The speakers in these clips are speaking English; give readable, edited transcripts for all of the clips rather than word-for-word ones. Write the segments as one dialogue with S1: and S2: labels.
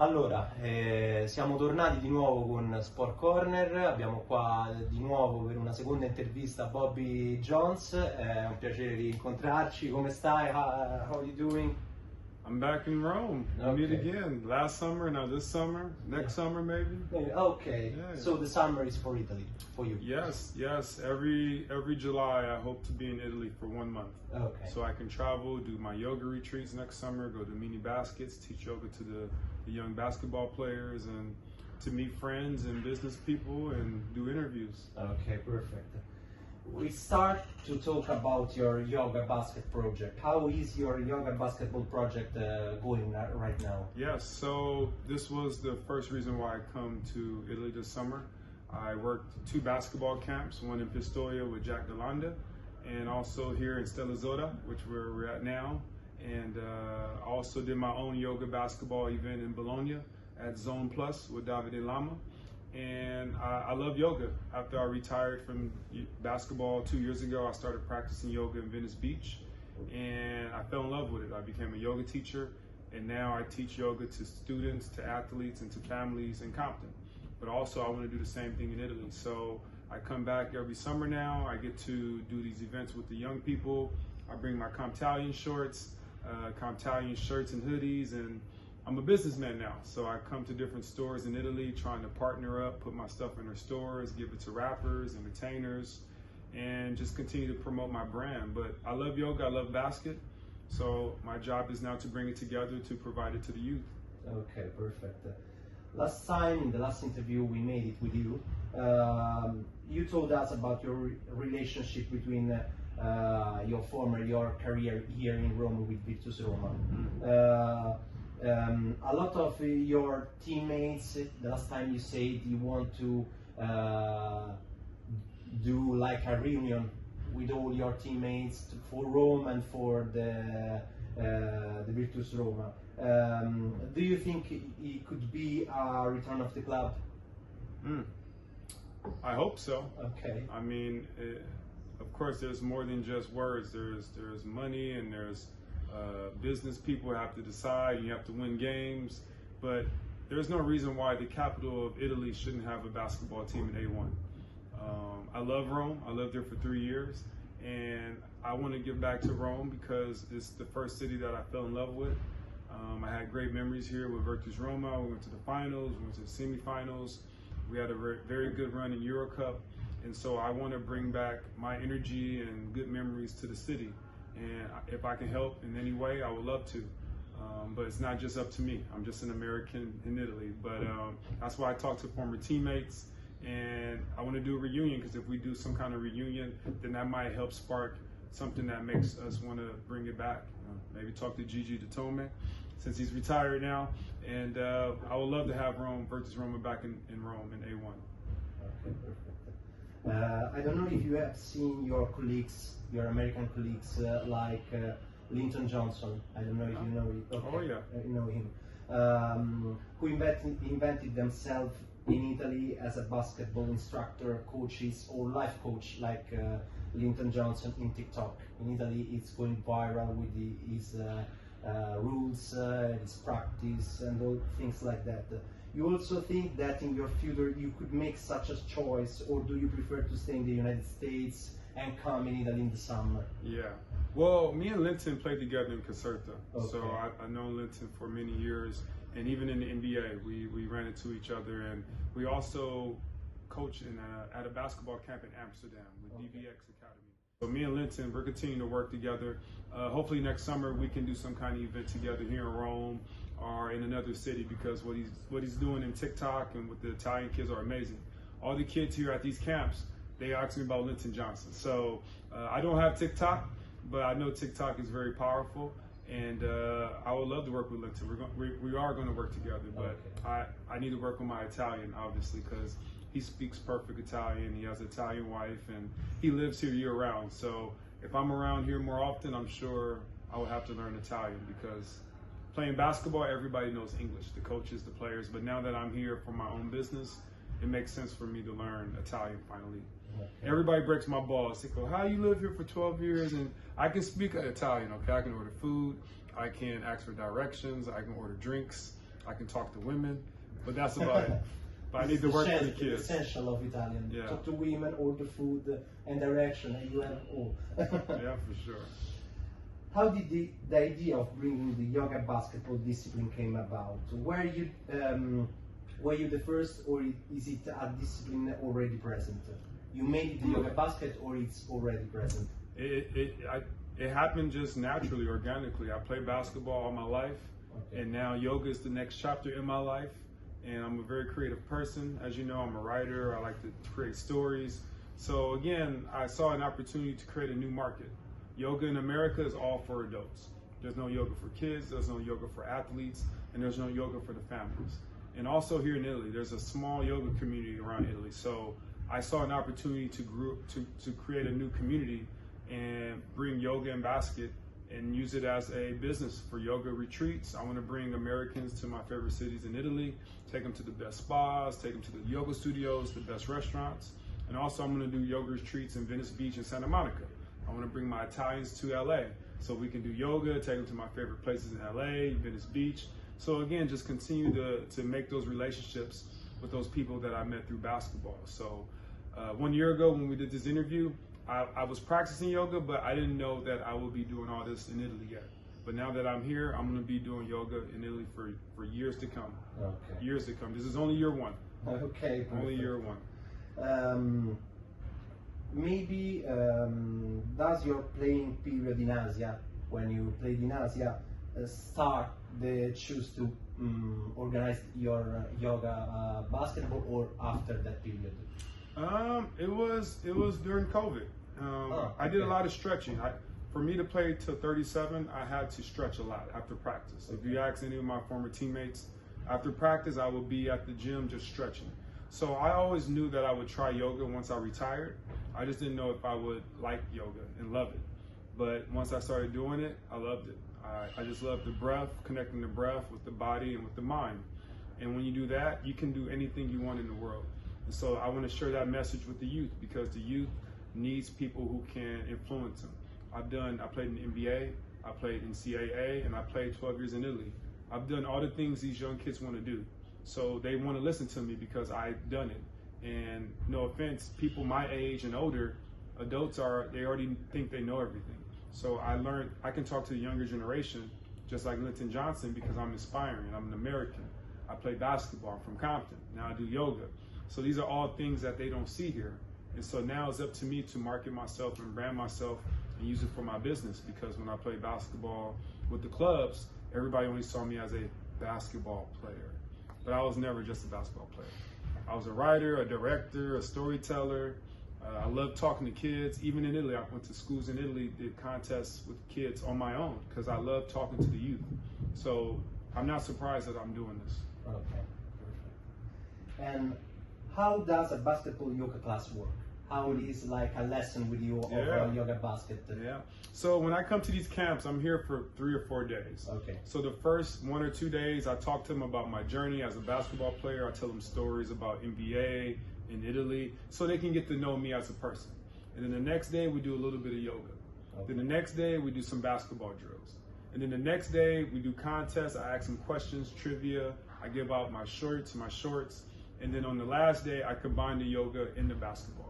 S1: Allora, siamo tornati di nuovo con SportCorner, abbiamo qua di nuovo per una seconda intervista Bobby Jones, è un piacere rincontrarci, come stai? How are you doing?
S2: I'm back in Rome. We'll meet again. Last summer, now this summer, next summer maybe.
S1: Okay,
S2: Yeah.
S1: So the summer is for Italy, for you?
S2: Yes. Every July I hope to be in Italy for 1 month.
S1: Okay.
S2: So I can travel, do my yoga retreats next summer, go to mini baskets, teach yoga to the young basketball players, and to meet friends and business people and do interviews.
S1: Okay, perfect. We start to talk about your yoga basket project. How is your yoga basketball project going right now?
S2: Yes, so this was the first reason why I come to Italy this summer. I worked 2 basketball camps, one in Pistoia with Jack Delanda, and also here in Stella, which we're at now. And I also did my own yoga basketball event in Bologna at Zone Plus with Davide Lama. And I love yoga. After I retired from basketball 2 years ago, I started practicing yoga in Venice Beach, and I fell in love with it. I became a yoga teacher, and now I teach yoga to students, to athletes, and to families in Compton. But also I want to do the same thing in Italy. So I come back every summer now. I get to do these events with the young people. I bring my Comptalian shorts, Comptalian shirts and hoodies, and I'm a businessman now, so I come to different stores in Italy trying to partner up, put my stuff in their stores, give it to rappers, entertainers, and just continue to promote my brand. But I love yoga, I love basket, so my job is now to bring it together to provide it to the youth.
S1: Okay, perfect. Last time, in the last interview we made it with you, you told us about your relationship between your career here in Rome with Virtus Roma. A lot of your teammates, the last time you said you want to do like a reunion with all your teammates for Rome and for the Virtus Roma. Do you think it could be a return of the club?
S2: I hope so.
S1: Okay.
S2: I mean, of course, there's more than just words. There's money, and there's business people have to decide. You have to win games, but there's no reason why the capital of Italy shouldn't have a basketball team in A1. I love Rome. I lived there for 3 years, and I want to give back to Rome because it's the first city that I fell in love with. I had great memories here with Virtus Roma. We went to the finals, we went to the semifinals. We had a very good run in Euro Cup, and so I want to bring back my energy and good memories to the city. And if I can help in any way, I would love to. But it's not just up to me. I'm just an American in Italy. But that's why I talk to former teammates, and I want to do a reunion, because if we do some kind of reunion, then that might help spark something that makes us want to bring it back. Maybe talk to Gigi Datome, since he's retired now. And I would love to have Virtus Roma back in Rome in A1.
S1: Okay, perfect. I don't know if you have seen your colleagues, your American colleagues, like Linton Johnson. I don't know if you know him. Okay.
S2: Oh yeah,
S1: you know him. Who invented themselves in Italy as a basketball instructor, coaches, or life coach, like Linton Johnson in TikTok. In Italy, it's going viral with his rules, his practice, and all things like that. You also think that in your future you could make such a choice, or do you prefer to stay in the United States and come in Italy in the summer?
S2: Yeah. Well, me and Linton played together in Caserta,
S1: okay.
S2: So I know Linton for many years, and even in the NBA, we ran into each other, and we also coached at a basketball camp in Amsterdam with DBX Academy. So me and Linton, we're continuing to work together. Hopefully next summer we can do some kind of event together here in Rome or in another city, because what he's doing in TikTok and with the Italian kids are amazing. All the kids here at these camps, they ask me about Linton Johnson. So I don't have TikTok, but I know TikTok is very powerful, and I would love to work with Linton. We are going to work together, but okay. I need to work on my Italian, obviously, because he speaks perfect Italian. He has an Italian wife, and he lives here year round. So if I'm around here more often, I'm sure I would have to learn Italian, because playing basketball, everybody knows English, the coaches, the players. But now that I'm here for my own business, it makes sense for me to learn Italian finally. Everybody breaks my balls. They go, how you live here for 12 years? And I can speak Italian, okay? I can order food. I can ask for directions. I can order drinks. I can talk to women, but that's about it. But I need to work for the kids.
S1: The essential of Italian.
S2: Yeah.
S1: Talk to women, order food and direction, and you have all.
S2: Yeah, for sure.
S1: How did the idea of bringing the yoga basketball discipline came about? Were you the first, or is it a discipline already present? You made the yoga basket, or it's already present?
S2: It happened just naturally, organically. I played basketball all my life, and now yoga is the next chapter in my life. And I'm a very creative person. As you know, I'm a writer. I like to create stories. So again, I saw an opportunity to create a new market. Yoga in America is all for adults. There's no yoga for kids, there's no yoga for athletes, and there's no yoga for the families. And also here in Italy, there's a small yoga community around Italy. So I saw an opportunity to create a new community and bring yoga and basket and use it as a business for yoga retreats. I want to bring Americans to my favorite cities in Italy, take them to the best spas, take them to the yoga studios, the best restaurants. And also I'm going to do yoga retreats in Venice Beach and Santa Monica. I want to bring my Italians to LA so we can do yoga, take them to my favorite places in LA, Venice Beach. So again, just continue to make those relationships with those people that I met through basketball. So 1 year ago when we did this interview, I was practicing yoga, but I didn't know that I would be doing all this in Italy yet. But now that I'm here, I'm going to be doing yoga in Italy for years to come.
S1: Okay.
S2: Years to come. This is only year one.
S1: Okay. Perfect.
S2: Only year one.
S1: Maybe does your playing period in Asia, when you played in Asia, start the choose to organize your yoga basketball, or after that period?
S2: It was during COVID. I did a lot of stretching. For me to play to 37, I had to stretch a lot after practice. If you ask any of my former teammates, after practice, I would be at the gym just stretching. So I always knew that I would try yoga once I retired. I just didn't know if I would like yoga and love it. But once I started doing it, I loved it. I just love the breath, connecting the breath with the body and with the mind. And when you do that, you can do anything you want in the world. And so I want to share that message with the youth, because the youth needs people who can influence them. I played in the NBA, I played in CAA, and I played 12 years in Italy. I've done all the things these young kids want to do. So they want to listen to me because I've done it. And no offense, people my age and older, adults they already think they know everything. So I learned I can talk to the younger generation, just like Linton Johnson, because I'm inspiring. I'm an American. I play basketball. I'm from Compton. Now I do yoga. So these are all things that they don't see here. And so now it's up to me to market myself and brand myself and use it for my business, because when I played basketball with the clubs, everybody only saw me as a basketball player. But I was never just a basketball player. I was a writer, a director, a storyteller. I love talking to kids. Even in Italy, I went to schools in Italy, did contests with kids on my own, because I love talking to the youth. So I'm not surprised that I'm doing this.
S1: Okay, perfect. And how does a basketball yoga class work? How it is like a lesson with you of a yoga basket?
S2: Yeah. So when I come to these camps, I'm here for 3 or 4 days.
S1: Okay.
S2: So the first 1 or 2 days, I talk to them about my journey as a basketball player. I tell them stories about NBA in Italy, so they can get to know me as a person. And then the next day, we do a little bit of yoga. Okay. Then the next day, we do some basketball drills. And then the next day, we do contests. I ask them questions, trivia. I give out my shorts. And then on the last day, I combine the yoga and the basketball.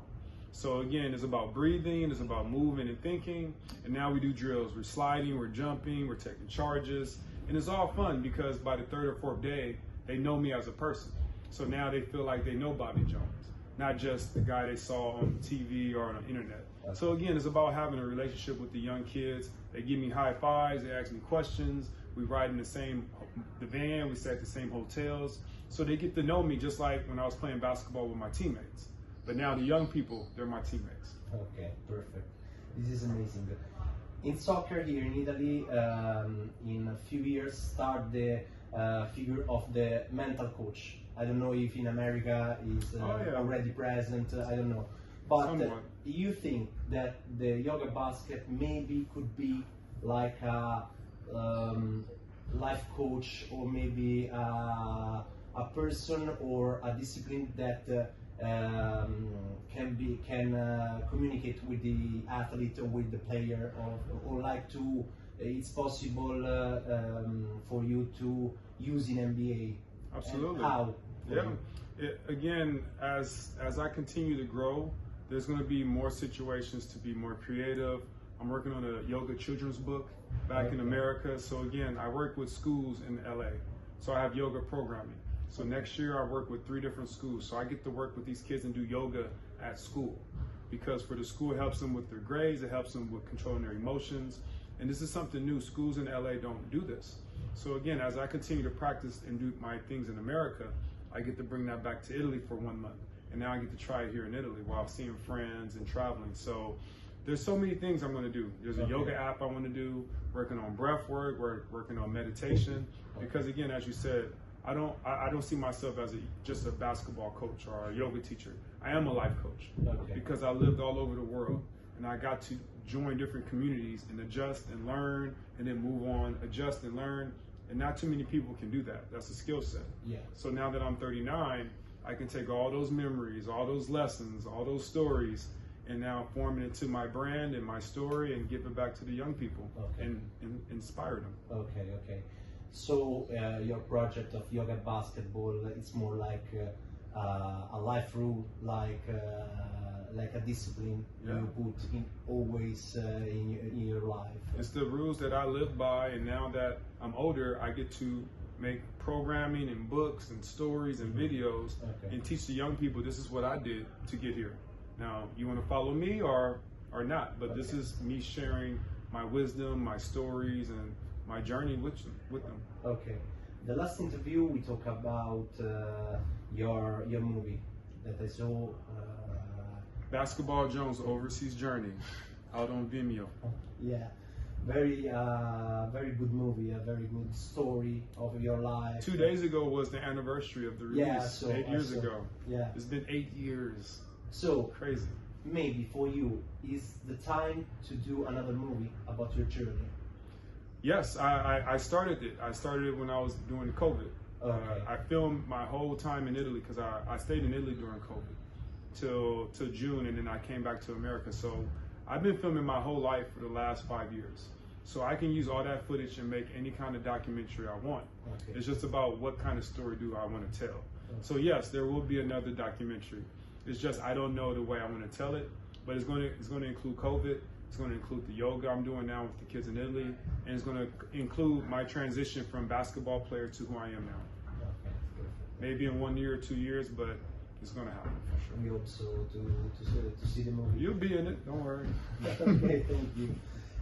S2: So again, it's about breathing, it's about moving and thinking. And now we do drills. We're sliding, we're jumping, we're taking charges. And it's all fun, because by the 3rd or 4th day, they know me as a person. So now they feel like they know Bobby Jones, not just the guy they saw on TV or on the internet. So again, it's about having a relationship with the young kids. They give me high fives, they ask me questions. We ride in the van, we stay at the same hotels. So they get to know me just like when I was playing basketball with my teammates. But now the young people, they're my teammates.
S1: Okay, perfect. This is amazing. In soccer here in Italy, in a few years, start the figure of the mental coach. I don't know if in America is already present, I don't know. But you think that the yoga basket maybe could be like a life coach, or maybe a person or a discipline that can communicate with the athlete or with the player, or like to it's possible for you to use in NBA.
S2: Absolutely.
S1: And how?
S2: Yeah. Again, as I continue to grow, there's going to be more situations to be more creative. I'm working on a yoga children's book back in America. So again, I work with schools in LA. So I have yoga programming. So next year I work with 3 different schools. So I get to work with these kids and do yoga at school. Because for the school, it helps them with their grades, it helps them with controlling their emotions. And this is something new. Schools in LA don't do this. So again, as I continue to practice and do my things in America, I get to bring that back to Italy for 1 month. And now I get to try it here in Italy while seeing friends and traveling. So there's so many things I'm going to do. There's a yoga app I want to do, working on breath work, working on meditation. Because again, as you said, I don't see myself as just a basketball coach or a yoga teacher. I am a life coach because I lived all over the world and I got to join different communities and adjust and learn and then move on, adjust and learn. And not too many people can do that. That's a skill set.
S1: Yeah.
S2: So now that I'm 39, I can take all those memories, all those lessons, all those stories, and now form it into my brand and my story and give it back to the young people and inspire them.
S1: Okay. So your project of yoga basketball, it's more like a life rule, like a discipline you put in always in your life.
S2: It's the rules that I live by, and now that I'm older, I get to make programming and books and stories and videos and teach the young people this is what I did to get here. Now, you want to follow me or not, but this is me sharing my wisdom, my stories, and my journey with them.
S1: Okay. The last interview we talked about your movie that I saw.
S2: Basketball Jones Overseas Journey, out on Vimeo.
S1: Yeah, very good movie, a very good story of your life.
S2: 2 days ago was the anniversary of the release.
S1: Yeah, so
S2: 8 years ago.
S1: Yeah,
S2: it's been 8 years.
S1: So
S2: crazy.
S1: Maybe for you is the time to do another movie about your journey.
S2: Yes, I started it. I started it when I was doing COVID. I filmed my whole time in Italy because I stayed in Italy during COVID till June, and then I came back to America. So I've been filming my whole life for the last 5 years. So I can use all that footage and make any kind of documentary I want. It's just about what kind of story do I want to tell. So yes, there will be another documentary. It's just I don't know the way I want to tell it, but it's going to include COVID. It's going to include the yoga I'm doing now with the kids in Italy, and it's going to include my transition from basketball player to who I am now. Maybe in 1 year or 2 years, but it's going to happen for sure.
S1: We hope so to see the movie.
S2: You'll be in it, don't worry.
S1: Okay, thank you.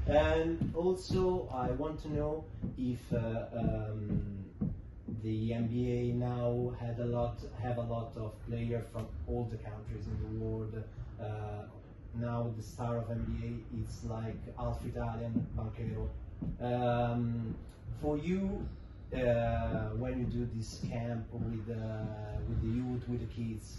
S1: And also, I want to know if the NBA now have a lot of players from all the countries in the world. Now the star of NBA is like half Italian, Banchero. For you, when you do this camp with the youth, with the kids,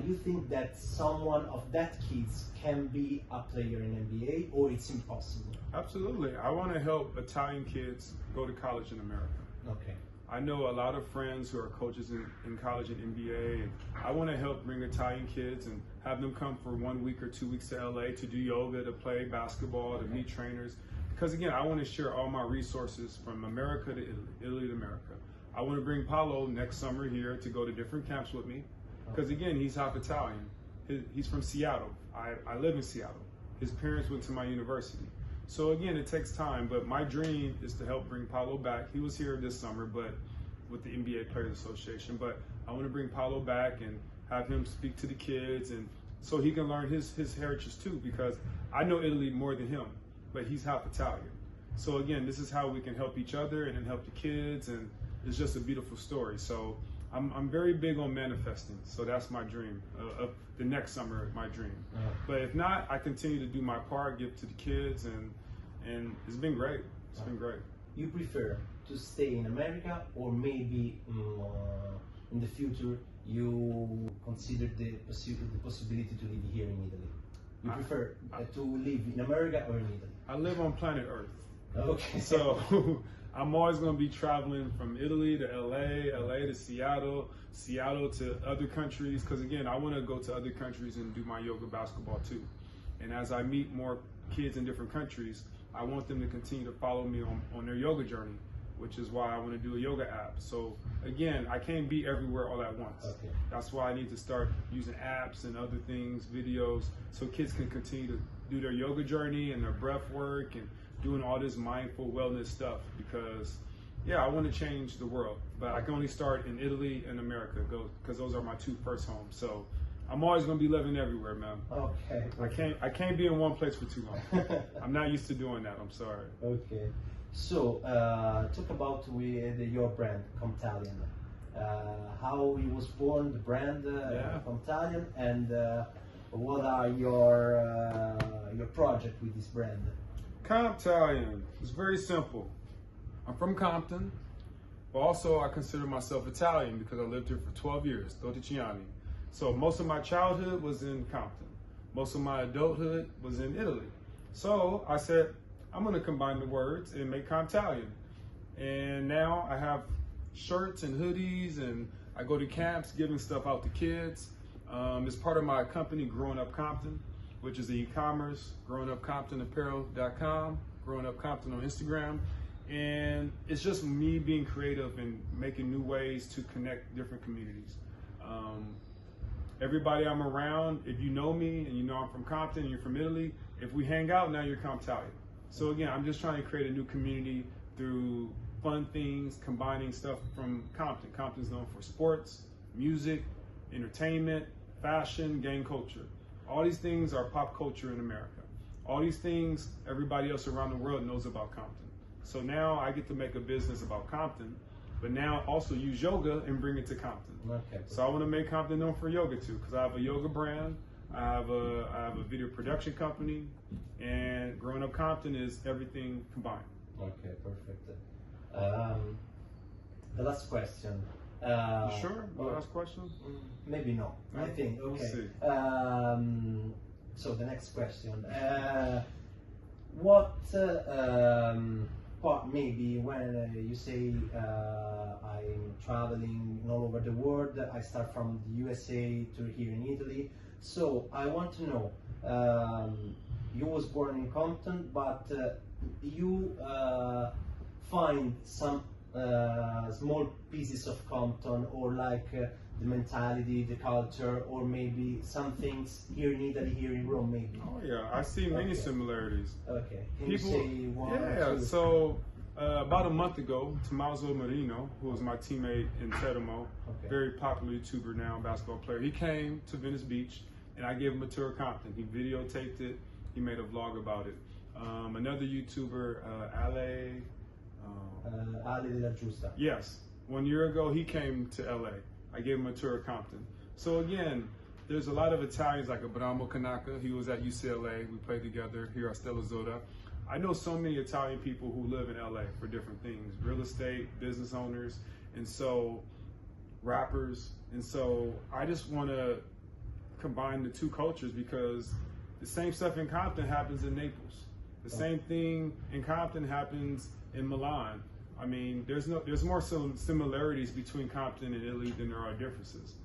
S1: you think that someone of that kids can be a player in NBA, or it's impossible?
S2: Absolutely. I want to help Italian kids go to college in America.
S1: Okay.
S2: I know a lot of friends who are coaches in college and NBA, and I want to help bring Italian kids and have them come for 1 week or 2 weeks to LA to do yoga, to play basketball, to meet trainers. Because again, I want to share all my resources from America to Italy, Italy to America. I want to bring Paolo next summer here to go to different camps with me. Because again, he's half Italian. He's from Seattle. I live in Seattle. His parents went to my university. So again, it takes time, but my dream is to help bring Paolo back. He was here this summer, but with the NBA Players Association. But I want to bring Paolo back and have him speak to the kids, and so he can learn his heritage too, because I know Italy more than him, but he's half Italian. So again, this is how we can help each other and then help the kids, and it's just a beautiful story. So I'm very big on manifesting, so that's my dream of the next summer, my dream. But if not, I continue to do my part, give to the kids, and it's been great. It's been great.
S1: You prefer to stay in America, or maybe in the future you consider the possibility to live here in Italy? You prefer to live in America or in Italy?
S2: I live on planet Earth.
S1: Okay.
S2: So I'm always going to be traveling from Italy to LA, LA to Seattle, Seattle to other countries. Because again, I want to go to other countries and do my yoga basketball too. And as I meet more kids in different countries, I want them to continue to follow me on their yoga journey, which is why I want to do a yoga app. So again, I can't be everywhere all at once.
S1: Okay.
S2: That's why I need to start using apps and other things, videos, so kids can continue to do their yoga journey and their breath work and doing all this mindful wellness stuff, because yeah, I want to change the world, but I can only start in Italy and America because those are my two first homes. So I'm always going to be living everywhere, man.
S1: Okay.
S2: I can't be in one place for too long. I'm not used to doing that. I'm sorry.
S1: Okay. So talk about your brand, Compton. How it was born, the brand Compton, and what are your project with this brand?
S2: Compton. It's very simple. I'm from Compton, but also I consider myself Italian because I lived here for 12 years, 12 anni. So most of my childhood was in Compton. Most of my adulthood was in Italy. So I said, I'm gonna combine the words and make Compton. And now I have shirts and hoodies, and I go to camps giving stuff out to kids. It's part of my company, Growing Up Compton, which is the e-commerce, growingupcomptonapparel.com, Growing Up Compton on Instagram. And it's just me being creative and making new ways to connect different communities. Everybody I'm around, if you know me and you know I'm from Compton and you're from Italy, if we hang out, now you're Comptalian. So again, I'm just trying to create a new community through fun things, combining stuff from Compton. Compton's known for sports, music, entertainment, fashion, gang culture. All these things are pop culture in America. All these things everybody else around the world knows about Compton. So now I get to make a business about Compton, but now also use yoga and bring it to Compton.
S1: Okay.
S2: So I want to make Compton known for yoga too, because I have a yoga brand, I have a video production company, and Growing Up Compton is everything combined.
S1: Okay, perfect. The last question.
S2: You sure? The last question?
S1: Maybe no. I think. Okay.
S2: We'll see.
S1: So the next question. What part maybe when you say I'm traveling all over the world, I start from the USA to here in Italy. So I want to know, you was born in Compton, but you find some small pieces of Compton, or like the mentality, the culture, or maybe some things here in Italy, here in Rome, maybe.
S2: Oh yeah, I see many similarities.
S1: Okay, can you say one?
S2: Yeah, so about a month ago, Tommaso Marino, who was my teammate in Teramo, very popular YouTuber now, basketball player, he came to Venice Beach, and I gave him a tour of Compton. He videotaped it, he made a vlog about it. Another YouTuber,
S1: aledellagiusta.
S2: Yes, 1 year ago he came to LA. I gave him a tour of Compton. So again, there's a lot of Italians like Abramo Kanaka. He was at UCLA. We played together here at Stella Zoda. I know so many Italian people who live in LA for different things, real estate, business owners, and so rappers. And so I just want to combine the two cultures, because the same stuff in Compton happens in Naples. The same thing in Compton happens in Milan. I mean, there's more similarities between Compton and Italy than there are differences.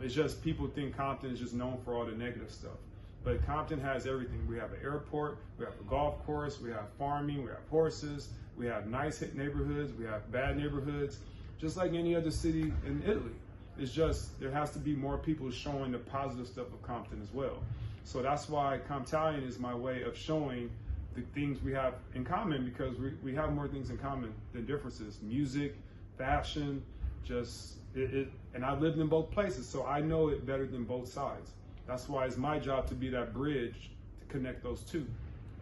S2: It's just people think Compton is just known for all the negative stuff. But Compton has everything. We have an airport, we have a golf course, we have farming, we have horses, we have nice neighborhoods, we have bad neighborhoods, just like any other city in Italy. It's just there has to be more people showing the positive stuff of Compton as well. So that's why Comptalian is my way of showing the things we have in common, because we have more things in common than differences. Music, fashion, and I've lived in both places, so I know it better than both sides. That's why it's my job to be that bridge to connect those two.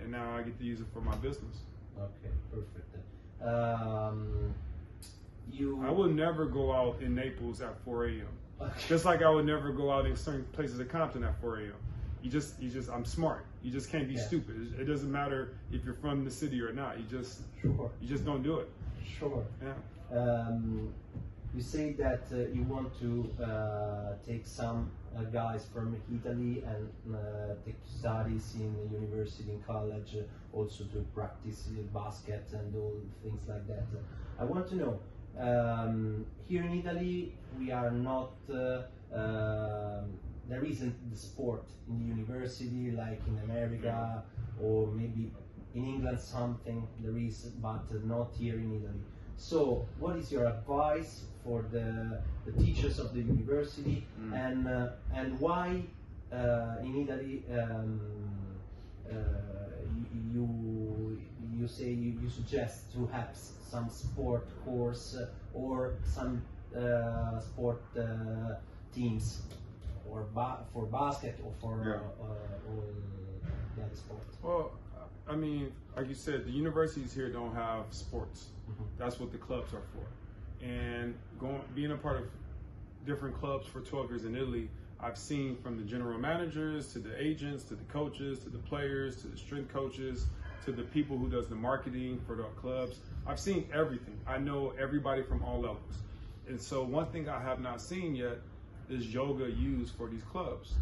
S2: And now I get to use it for my business.
S1: Okay, perfect.
S2: I would never go out in Naples at 4 a.m. Just like I would never go out in certain places in Compton at 4 a.m. I'm smart. You just can't be stupid. It doesn't matter if you're from the city or not. You just don't do it.
S1: Sure.
S2: Yeah.
S1: You say that you want to take some guys from Italy and take studies in university, in college, also to practice basket and all things like that. I want to know, here in Italy, we are not, there isn't the sport in the university like in America or maybe in England something there is, but not here in Italy. So, what is your advice for the teachers of the university, and why in Italy you say you suggest to have some sport course or some sport teams, or for basket or for all the other sports?
S2: Well, I mean, like you said, the universities here don't have sports. That's what the clubs are for. And being a part of different clubs for 12 years in Italy, I've seen from the general managers to the agents to the coaches to the players to the strength coaches to the people who does the marketing for the clubs. I've seen everything. I know everybody from all levels. And so one thing I have not seen yet is yoga used for these clubs.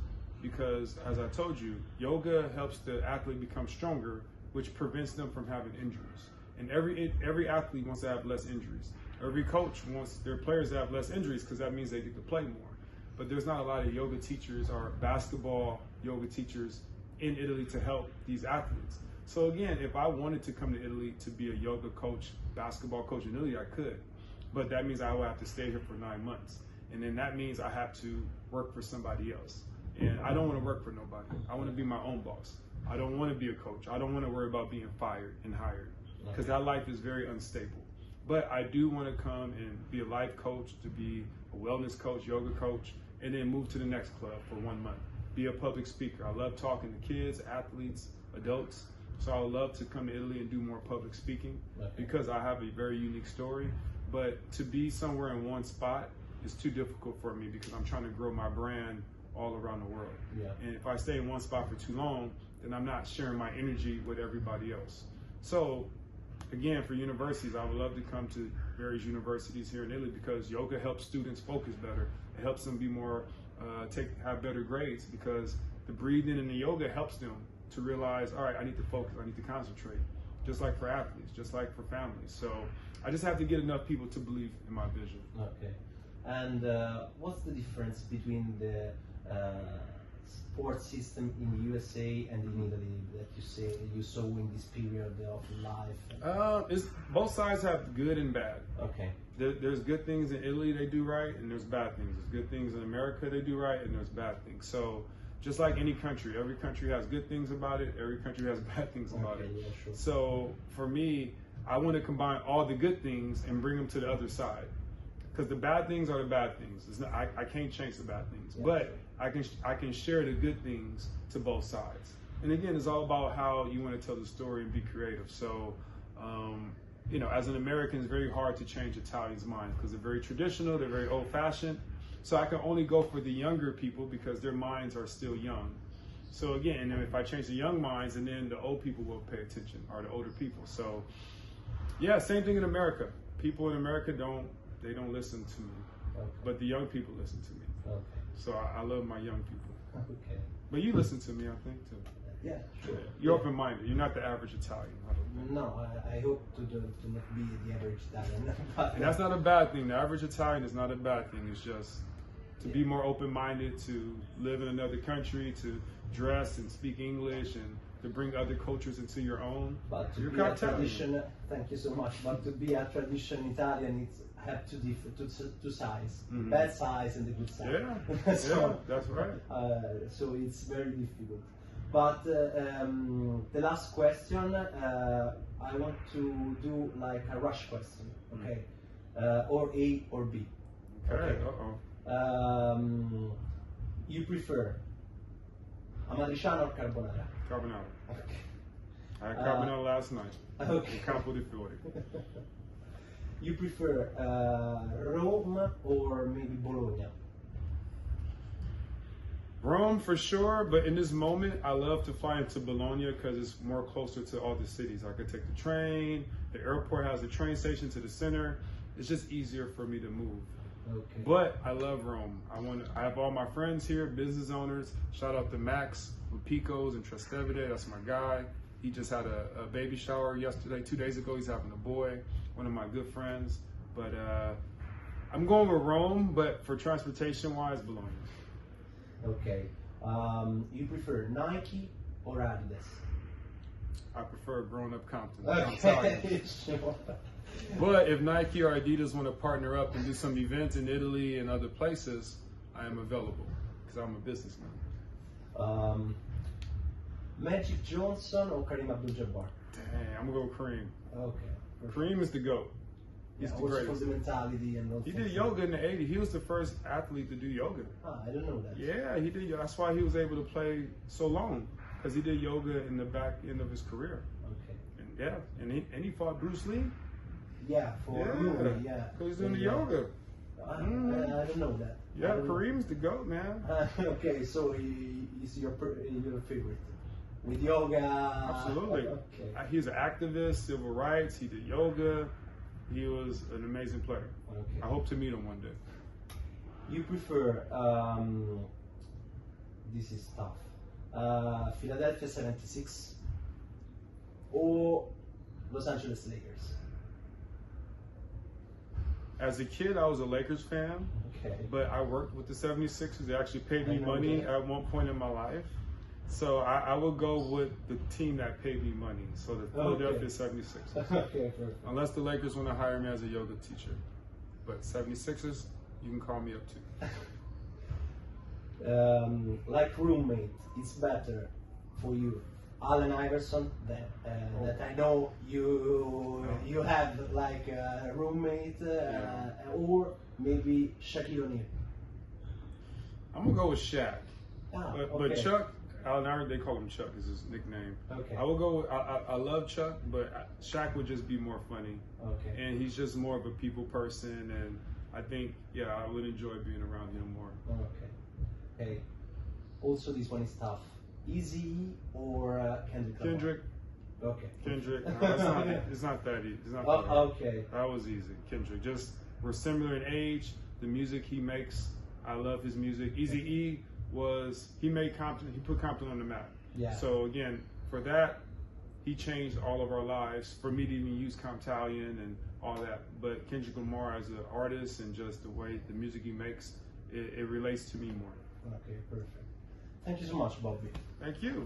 S2: Because as I told you, yoga helps the athlete become stronger, which prevents them from having injuries. And every athlete wants to have less injuries. Every coach wants their players to have less injuries because that means they get to play more. But there's not a lot of yoga teachers or basketball yoga teachers in Italy to help these athletes. So again, if I wanted to come to Italy to be a yoga coach, basketball coach in Italy, I could. But that means I would have to stay here for 9 months. And then that means I have to work for somebody else. And I don't want to work for nobody. I want to be my own boss. I don't want to be a coach. I don't want to worry about being fired and hired, because that life is very unstable. But I do want to come and be a life coach, to be a wellness coach, yoga coach, and then move to the next club for 1 month. Be a public speaker. I love talking to kids, athletes, adults. So I would love to come to Italy and do more public speaking because I have a very unique story. But to be somewhere in one spot is too difficult for me because I'm trying to grow my brand all around the world. And if I stay in one spot for too long, then I'm not sharing my energy with everybody else. So again, for universities, I would love to come to various universities here in Italy because yoga helps students focus better. It helps them be more, have better grades because the breathing and the yoga helps them to realize, all right, I need to focus, I need to concentrate. Just like for athletes, just like for families. So I just have to get enough people to believe in my vision.
S1: Okay. And what's the difference between the sports system in the USA and in Italy that you saw in this period of life?
S2: Both sides have good and bad.
S1: Okay.
S2: There's good things in Italy they do right, and there's bad things. There's good things in America they do right, and there's bad things. So just like any country, every country has good things about it, every country has bad things about it.
S1: Yeah, sure.
S2: So for me, I want to combine all the good things and bring them to the other side. Because the bad things are the bad things. It's not, I can't change the bad things, but I can share the good things to both sides. And again, it's all about how you want to tell the story and be creative. So, you know, as an American, it's very hard to change Italians' minds because they're very traditional, they're very old-fashioned. So I can only go for the younger people because their minds are still young. So again, if I change the young minds, and then the old people will pay attention, or the older people. So yeah, same thing in America. People in America don't listen to me, but the young people listen to me. So I love my young people. But you listen to me, I think, too.
S1: Yeah, sure.
S2: You're open-minded. You're not the average Italian.
S1: No, I hope to not be the average Italian.
S2: And that's not a bad thing. The average Italian is not a bad thing. It's just to be more open-minded, to live in another country, to dress and speak English, and to bring other cultures into your own.
S1: But to be a tradition, thank you so much. But to be a tradition Italian, it's have two sides, the bad size and the good side.
S2: Yeah, so, that's right.
S1: So it's very difficult. But the last question, I want to do like a rush question, okay? Or A or B.
S2: Okay.
S1: You prefer amatriciana or carbonara?
S2: Carbonara.
S1: Okay.
S2: I had carbonara last night.
S1: Okay.
S2: Campo di Fiori.
S1: You prefer Rome or maybe Bologna?
S2: Rome for sure, but in this moment, I love to fly into Bologna because it's more closer to all the cities. I could take the train. The airport has a train station to the center. It's just easier for me to move.
S1: Okay.
S2: But I love Rome. I have all my friends here, business owners. Shout out to Max with Pico's and Trastevere. That's my guy. He just had a baby shower yesterday, 2 days ago. He's having a boy, one of my good friends. But I'm going with Rome, but for transportation-wise, Bologna.
S1: Okay. You prefer Nike or Adidas?
S2: I prefer grown-up Compton.
S1: Okay, sure.
S2: But if Nike or Adidas want to partner up and do some events in Italy and other places, I am available because I'm a businessman.
S1: Magic Johnson or Kareem Abdul-Jabbar?
S2: Dang, I'm gonna go Kareem.
S1: Okay. Perfect.
S2: Kareem is the GOAT. He's the
S1: Also
S2: greatest.
S1: for the mentality and all
S2: He
S1: things
S2: did yoga in the 80s. He was the first athlete to do yoga.
S1: Ah, I don't know that.
S2: Yeah, he did. That's why he was able to play so long, because he did yoga in the back end of his career.
S1: Okay.
S2: And yeah, and he fought Bruce Lee.
S1: Yeah, for movie, yeah.
S2: Because he's doing the yoga.
S1: I don't know that.
S2: Yeah, Kareem's the GOAT, man.
S1: Okay, so he's your favorite. With yoga.
S2: Absolutely.
S1: Okay.
S2: He's an activist, civil rights. He did yoga. He was an amazing player.
S1: Okay.
S2: I hope to meet him one day.
S1: You prefer, this is tough, Philadelphia 76 or Los Angeles Lakers?
S2: As a kid, I was a Lakers fan,
S1: Okay.
S2: but I worked with the 76ers. They actually paid me
S1: I know
S2: money
S1: that.
S2: at one point in my life. So I will go with the team that paid me money. So the Philadelphia 76ers.
S1: Okay, perfect.
S2: Unless the Lakers want to hire me as a yoga teacher. But 76ers, you can call me up too.
S1: Like roommate, it's better for you. Alleniverson, that I know you have like a roommate, or maybe Shaquille O'Neal.
S2: I'm going to go with Shaq. But
S1: Okay.
S2: Chuck, Allen, they call him Chuck is his nickname.
S1: Okay.
S2: I will go with, I love Chuck, but Shaq would just be more funny.
S1: Okay.
S2: And he's just more of a people person, and I think, yeah, I would enjoy being around him more.
S1: Okay. Hey. Also, this one is tough. Easy or Kendrick? Lamar?
S2: Kendrick.
S1: Okay.
S2: Kendrick. No, it's not that easy. It's not that hard.
S1: Okay.
S2: That was easy. Kendrick. Just, we're similar in age. The music he makes, I love his music. Eazy-E he made Compton, he put Compton on the map.
S1: Yeah.
S2: So again, for that, he changed all of our lives. For me to even use Comptalion and all that. But Kendrick Lamar as an artist and just the way the music he makes, it relates to me more.
S1: Okay, perfect. Thank you so much, Bobby.
S2: Thank you.